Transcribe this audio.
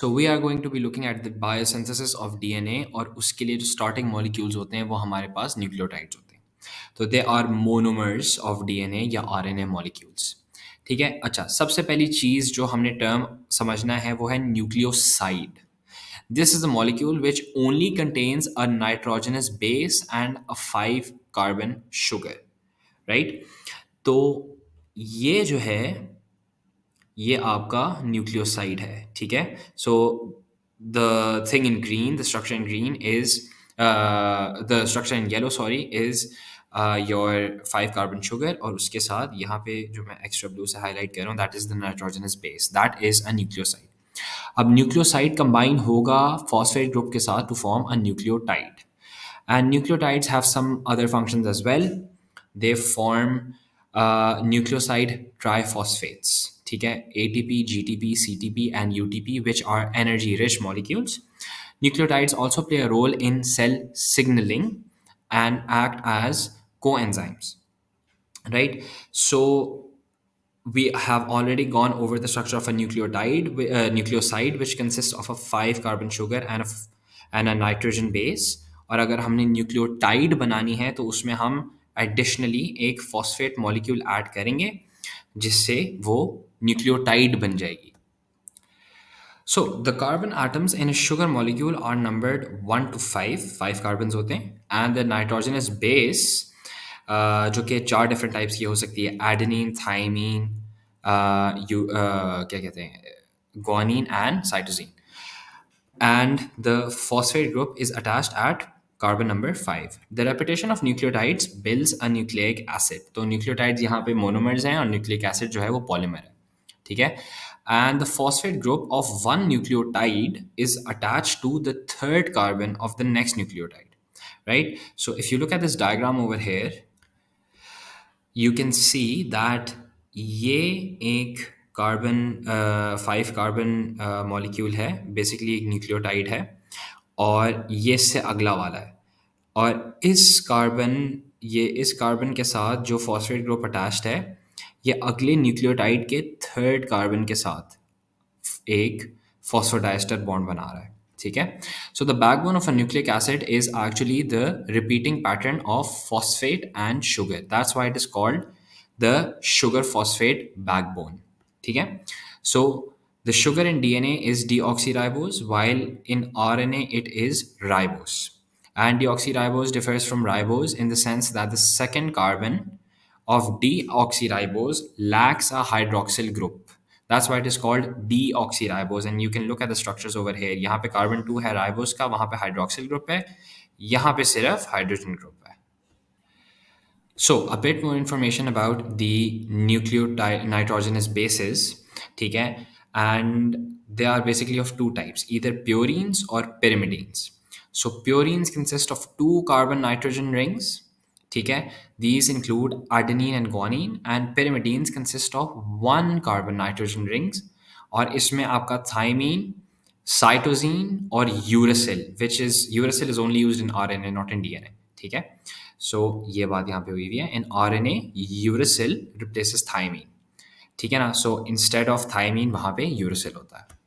So we are going to be looking at the biosynthesis of DNA और उसके लिए जो स्टार्टिंग मॉलिक्यूल्स होते हैं वो हमारे पास न्यूक्लियोटाइड्स होते हैं। तो they are monomers of DNA या आरएनए मॉलिक्यूल्स। ठीक है, अच्छा, सबसे पहली चीज़ जो हमने टर्म समझना है वो है nucleoside. This is a molecule which only contains a nitrogenous base and a 5 carbon sugar, right? तो ये जो है ये आपका न्यूक्लियोसाइड है। ठीक है, so the thing in green, the structure in green is the structure in yellow sorry is your 5 carbon sugar, और उसके साथ यहाँ पे जो मैं एक्स्ट्रा ब्लू से हाईलाइट कर रहा हूँ that is the nitrogenous base, that is a nucleoside. अब न्यूक्लियोसाइड कंबाइन होगा फॉस्फेट ग्रुप के साथ to form a nucleotide, and nucleotides have some other functions as well. They form nucleoside triphosphates, ठीक है, ATP, GTP, CTP and UTP, which are energy rich molecules. Nucleotides also play a role in cell signaling and act as coenzymes, right? So we have already gone over the structure of a nucleoside, which consists of a 5 carbon sugar and a nitrogen base. और अगर हमने nucleotide बनानी है तो उसमें हम additionally एक phosphate molecule add करेंगे जिससे वो न्यूक्लियोटाइड बन जाएगी। So the carbon atoms in a sugar molecule are numbered 1 to 5, 5 carbon होते हैं, and the nitrogenous base जो कि 4 डिफरेंट टाइप्स की हो सकती है, एडेनिन, थाइमीन, क्या कहते हैं, guanine and cytosine, and the phosphate group is attached at carbon number 5. The repetition of nucleotides builds a nucleic acid. तो nucleotides यहाँ पे monomers हैं और nucleic acid जो है वो polymer है, ठीक है? And the phosphate group of one nucleotide is attached to the 3rd carbon of the next nucleotide, right? So if you look at this diagram over here, you can see that ये एक carbon 5 carbon molecule है, basically एक nucleotide है, और ये इससे अगला वाला है, और इस कार्बन के साथ जो फॉस्फेट ग्रुप अटैच्ड है ये अगले न्यूक्लियोटाइड के 3rd कार्बन के साथ एक फॉस्फोडाइस्टर बॉन्ड बना रहा है, ठीक है? So the backbone of a nucleic acid is actually the repeating pattern of phosphate and sugar, that's why it is called the sugar phosphate backbone, ठीक है? सो the sugar in DNA is deoxyribose, while in RNA it is ribose. And deoxyribose differs from ribose in the sense that the 2nd carbon of deoxyribose lacks a hydroxyl group. That's why it is called deoxyribose. And you can look at the structures over here. यहाँ पे carbon 2 है ribose का, वहाँ पे hydroxyl group है, यहाँ पे सिर्फ hydrogen group है. So a bit more information about the nitrogenous bases, ठीक है? And they are basically of 2 types, either purines or pyrimidines. So purines consist of 2 carbon nitrogen rings, ठीक है? These include adenine and guanine, and pyrimidines consist of 1 carbon nitrogen rings, और इसमें आपका thiamine, cytosine और uracil, which is uracil is only used in RNA, not in DNA, ठीक है? सो ये बात यहाँ पे हुई हुई है, इन RNA यूरेसिल रिप्लेसेस थाइमीन, ठीक है ना? सो इंस्टेड ऑफ थाइमीन वहाँ पे यूरेसिल होता है।